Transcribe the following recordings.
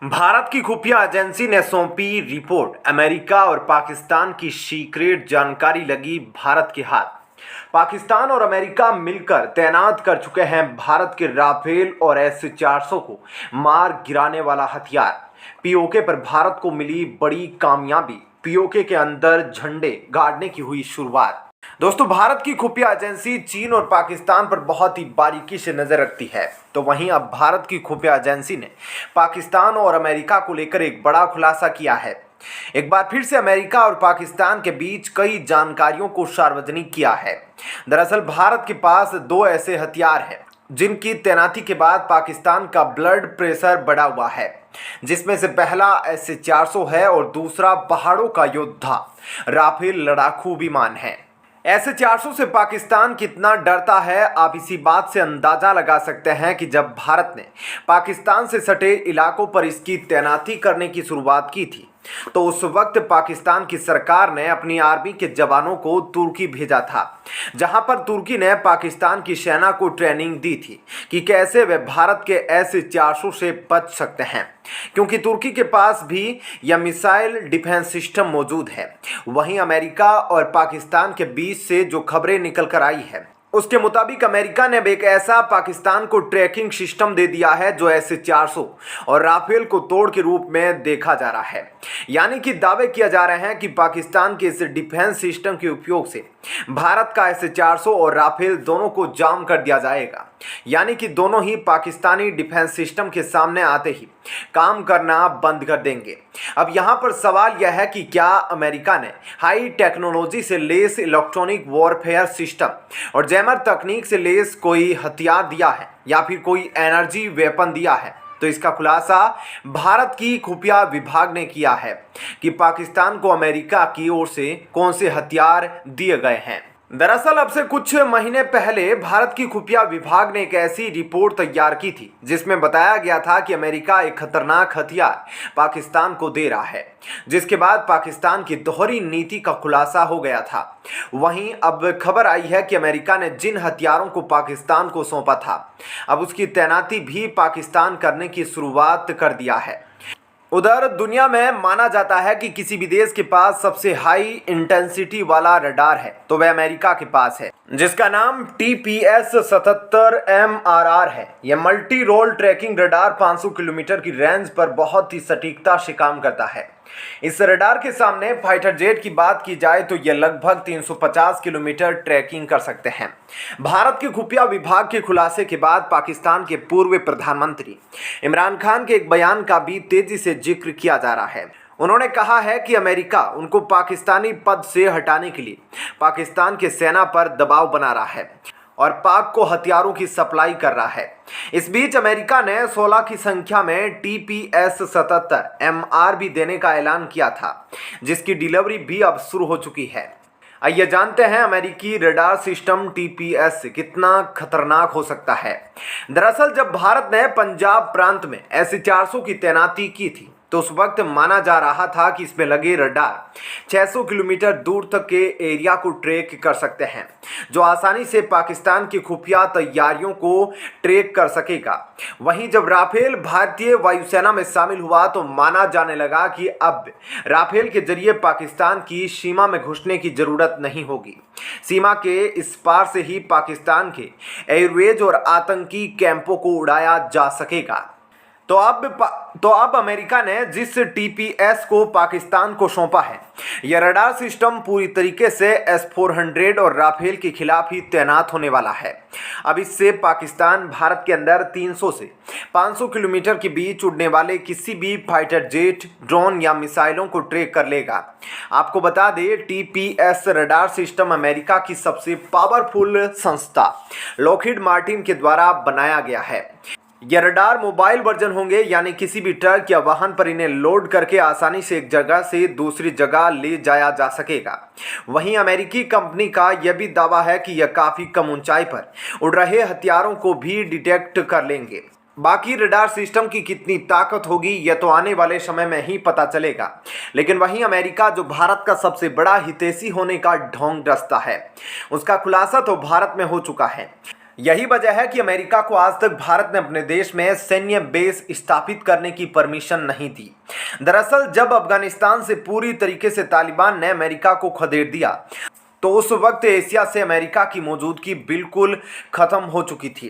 भारत की खुफिया एजेंसी ने सौंपी रिपोर्ट। अमेरिका और पाकिस्तान की सीक्रेट जानकारी लगी भारत के हाथ। पाकिस्तान और अमेरिका मिलकर तैनात कर चुके हैं भारत के राफेल और S-400 को मार गिराने वाला हथियार। पीओके पर भारत को मिली बड़ी कामयाबी। पीओके के अंदर झंडे गाड़ने की हुई शुरुआत। दोस्तों, भारत की खुफिया एजेंसी चीन और पाकिस्तान पर बहुत ही बारीकी से नजर रखती है। तो वहीं अब भारत की खुफिया एजेंसी ने पाकिस्तान और अमेरिका को लेकर एक बड़ा खुलासा किया है। एक बार फिर से अमेरिका और पाकिस्तान के बीच कई जानकारियों को सार्वजनिक किया है। दरअसल भारत के पास दो ऐसे हथियार हैं जिनकी तैनाती के बाद पाकिस्तान का ब्लड प्रेशर बढ़ा हुआ है, जिसमें से पहला S-400 है और दूसरा पहाड़ों का योद्धा राफेल लड़ाकू विमान है। S-400 से पाकिस्तान कितना डरता है, आप इसी बात से अंदाजा लगा सकते हैं कि जब भारत ने पाकिस्तान से सटे इलाकों पर इसकी तैनाती करने की शुरुआत की थी तो उस वक्त पाकिस्तान की सरकार ने अपनी आर्मी के जवानों को तुर्की भेजा था, जहां पर तुर्की ने पाकिस्तान की सेना को ट्रेनिंग दी थी कि कैसे वे भारत के S-400 से बच सकते हैं, क्योंकि तुर्की के पास भी यह मिसाइल डिफेंस सिस्टम मौजूद है। वहीं अमेरिका और पाकिस्तान के बीच से जो खबरें निकल कर आई है उसके मुताबिक अमेरिका ने एक ऐसा पाकिस्तान को ट्रैकिंग सिस्टम दे दिया है जो S-400 और राफेल को तोड़ के रूप में देखा जा रहा है। यानी कि दावे किया जा रहे हैं कि पाकिस्तान के इस डिफेंस सिस्टम के उपयोग से भारत का S-400 और राफेल दोनों को जाम कर दिया जाएगा। यानी कि दोनों ही पाकिस्तानी डिफेंस सिस्टम के सामने आते ही काम करना बंद कर देंगे। अब यहाँ पर सवाल यह है कि क्या अमेरिका ने हाई टेक्नोलॉजी से लेस इलेक्ट्रॉनिक वॉरफेयर सिस्टम और जैमर तकनीक से लेस कोई हथियार दिया है या फिर कोई एनर्जी वेपन दिया है? तो इसका खुलासा भारत की खुफिया विभाग ने किया है कि पाकिस्तान को अमेरिका की ओर से कौन से हथियार दिए गए हैं। दरअसल अब से कुछ महीने पहले भारत की खुफिया विभाग ने एक ऐसी रिपोर्ट तैयार की थी जिसमें बताया गया था कि अमेरिका एक खतरनाक हथियार पाकिस्तान को दे रहा है, जिसके बाद पाकिस्तान की दोहरी नीति का खुलासा हो गया था। वहीं अब खबर आई है कि अमेरिका ने जिन हथियारों को पाकिस्तान को सौंपा था अब उसकी तैनाती भी पाकिस्तान करने की शुरुआत कर दिया है। उधर दुनिया में माना जाता है कि किसी भी देश के पास सबसे हाई इंटेंसिटी वाला रडार है तो वह अमेरिका के पास है, जिसका नाम TPS-77 है। यह multi role tracking radar 500 kilometre की रेंज पर बहुत ही सटीकता से काम करता है। इस रडार के सामने फाइटर जेट की बात की जाए तो यह लगभग 350 किलोमीटर ट्रैकिंग कर सकते हैं। भारत के खुफिया विभाग के खुलासे के बाद पाकिस्तान के पूर्व प्रधानमंत्री इमरान खान के एक बयान का भी तेजी से जिक्र किया जा रहा है। उन्होंने कहा है कि अमेरिका उनको पाकिस्तानी पद से हटाने के लिए पाकिस्तान के सेना पर दबाव बना रहा है और पाक को हथियारों की सप्लाई कर रहा है। इस बीच अमेरिका ने 16 की संख्या में TPS-77 भी देने का ऐलान किया था, जिसकी डिलीवरी भी अब शुरू हो चुकी है। आइए जानते हैं अमेरिकी रडार सिस्टम TPS कितना खतरनाक हो सकता है। दरअसल जब भारत ने पंजाब प्रांत में S-400 की तैनाती की थी तो उस वक्त माना जा रहा था कि इसमें लगे रडार 600 किलोमीटर दूर तक के एरिया को ट्रैक कर सकते हैं, जो आसानी से पाकिस्तान की खुफिया तैयारियों को ट्रैक कर सकेगा। वहीं जब राफेल भारतीय वायुसेना में शामिल हुआ तो माना जाने लगा कि अब राफेल के जरिए पाकिस्तान की सीमा में घुसने की जरूरत नहीं होगी। सीमा के इस पार से ही पाकिस्तान के एयरवेज और आतंकी कैंपों को उड़ाया जा सकेगा। तो अब अमेरिका ने जिस TPS को पाकिस्तान को सौंपा है, यह रडार सिस्टम पूरी तरीके से S-400 और राफेल के खिलाफ ही तैनात होने वाला है। अब इससे पाकिस्तान भारत के अंदर 300 से 500 किलोमीटर के बीच उड़ने वाले किसी भी फाइटर जेट, ड्रोन या मिसाइलों को ट्रैक कर लेगा। आपको बता दें, TPS रडार सिस्टम अमेरिका की सबसे पावरफुल संस्था लॉकहीड मार्टिन के द्वारा बनाया गया है। यह रडार मोबाइल वर्जन होंगे, यानी किसी भी ट्रक या वाहन पर इन्हें लोड करके आसानी से एक जगह से दूसरी जगह ले जाया जा सकेगा। वहीं अमेरिकी कंपनी का यह भी दावा है कि यह काफ़ी कम ऊंचाई पर उड़ रहे हथियारों को भी डिटेक्ट कर लेंगे। बाकी रडार सिस्टम की कितनी ताकत होगी यह तो आने वाले समय में ही पता चलेगा। लेकिन वहीं अमेरिका, जो भारत का सबसे बड़ा हितैषी होने का ढोंग रचता है, उसका खुलासा तो भारत में हो चुका है। यही वजह है कि अमेरिका को आज तक भारत ने अपने देश में सैन्य बेस स्थापित करने की परमिशन नहीं दी। दरअसल जब अफगानिस्तान से पूरी तरीके से तालिबान ने अमेरिका को खदेड़ दिया तो उस वक्त एशिया से अमेरिका की मौजूदगी बिल्कुल खत्म हो चुकी थी।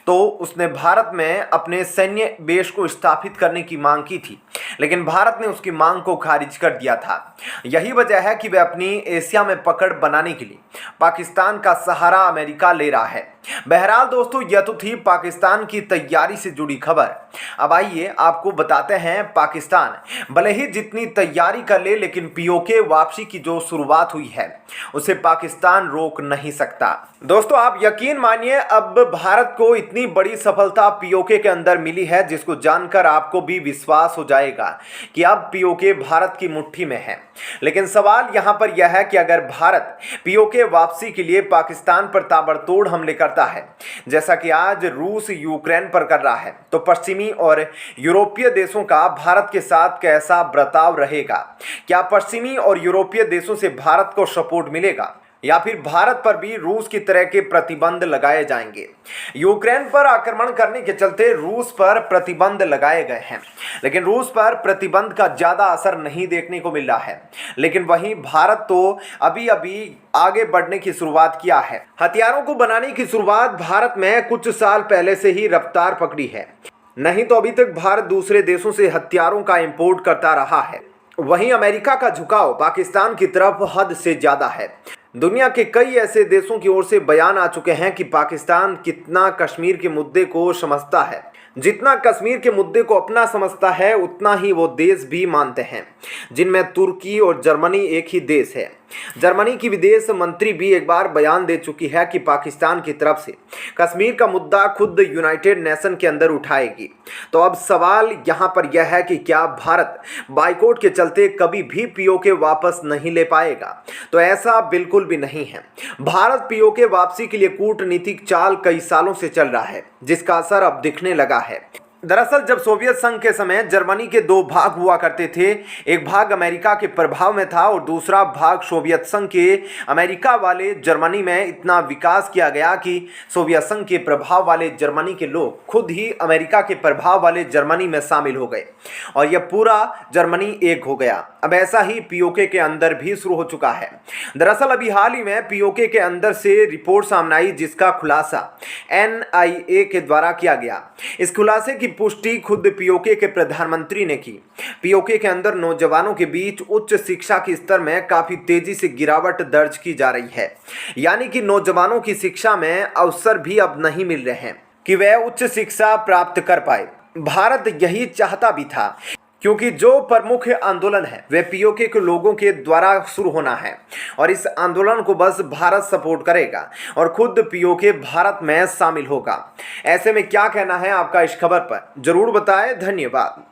तो उसने भारत में अपने सैन्य बेस को स्थापित करने की मांग की थी, लेकिन भारत ने उसकी मांग को खारिज कर दिया था। यही वजह है कि वह अपनी एशिया में पकड़ बनाने के लिए पाकिस्तान का सहारा अमेरिका ले रहा है। बहरहाल दोस्तों, यह तो थी पाकिस्तान की तैयारी से जुड़ी खबर। अब आइए आपको बताते हैं, पाकिस्तान भले ही जितनी तैयारी कर ले, लेकिन पीओके वापसी की जो शुरुआत हुई है उसे पाकिस्तान रोक नहीं सकता। दोस्तों आप यकीन मानिए, अब भारत को इतनी बड़ी सफलता पीओके के अंदर मिली है जिसको जानकर आपको भी विश्वास हो जाएगा कि अब पीओके भारत की मुट्ठी में है। लेकिन सवाल यहां पर यह है कि अगर भारत पीओके वापसी के लिए पाकिस्तान पर ताबड़तोड़ हमले करता है, जैसा कि आज रूस यूक्रेन पर कर रहा है, तो पश्चिमी और यूरोपीय देशों का भारत के साथ कैसा बर्ताव रहेगा? क्या पश्चिमी और यूरोपीय देशों से भारत को सपोर्ट मिलेगा या फिर भारत पर भी रूस की तरह के प्रतिबंध लगाए जाएंगे? यूक्रेन पर आक्रमण करने के चलते रूस पर प्रतिबंध लगाए गए हैं, लेकिन रूस पर प्रतिबंध का ज्यादा असर नहीं देखने को मिल रहा है। लेकिन वहीं भारत तो अभी अभी आगे बढ़ने की शुरुआत किया है। हथियारों को बनाने की शुरुआत भारत में कुछ साल पहले से ही रफ्तार पकड़ी है, नहीं तो अभी तक भारत दूसरे देशों से हथियारों का इंपोर्ट करता रहा है। वहीं अमेरिका का झुकाव पाकिस्तान की तरफ हद से ज्यादा है। दुनिया के कई ऐसे देशों की ओर से बयान आ चुके हैं कि पाकिस्तान कितना कश्मीर के मुद्दे को समझता है। जितना कश्मीर के मुद्दे को अपना समझता है उतना ही वो देश भी मानते हैं, जिनमें तुर्की और जर्मनी एक ही देश है। जर्मनी की विदेश मंत्री भी एक बार बयान दे चुकी है कि पाकिस्तान की तरफ से कश्मीर का मुद्दा खुद यूनाइटेड नेशन के अंदर उठाएगी। तो अब सवाल यहाँ पर यह है कि क्या भारत बाइकॉट के चलते कभी भी पीओके वापस नहीं ले पाएगा? तो ऐसा बिल्कुल भी नहीं है। भारत पीओके वापसी के लिए कूटनीतिक चाल कई सालों से चल रहा है, जिसका असर अब दिखने लगा है। दरअसल जब सोवियत संघ के समय जर्मनी के दो भाग हुआ करते थे, एक भाग अमेरिका के प्रभाव में था और दूसरा भाग सोवियत संघ के। अमेरिका वाले जर्मनी में इतना विकास किया गया कि सोवियत संघ के प्रभाव वाले जर्मनी के लोग खुद ही अमेरिका के प्रभाव वाले जर्मनी में शामिल हो गए और यह पूरा जर्मनी एक हो गया। अब ऐसा ही पीओके के अंदर भी शुरू हो चुका है। दरअसल अभी हाल ही में पीओके के अंदर से रिपोर्ट सामने आई, जिसका खुलासा NIA के द्वारा किया गया। इस खुलासे की पुष्टि खुद पीओके के प्रधानमंत्री ने की। पीओके के अंदर नौजवानों के बीच उच्च शिक्षा के स्तर में काफी तेजी से गिरावट दर्ज की जा रही है। यानी कि नौजवानों की शिक्षा में अवसर भी अब नहीं मिल रहे हैं कि वह उच्च शिक्षा प्राप्त कर पाए। भारत यही चाहता भी था, क्योंकि जो प्रमुख आंदोलन है वह पीओके के लोगों के द्वारा शुरू होना है और इस आंदोलन को बस भारत सपोर्ट करेगा और खुद पीओके भारत में शामिल होगा। ऐसे में क्या कहना है आपका इस खबर पर? जरूर बताएं। धन्यवाद।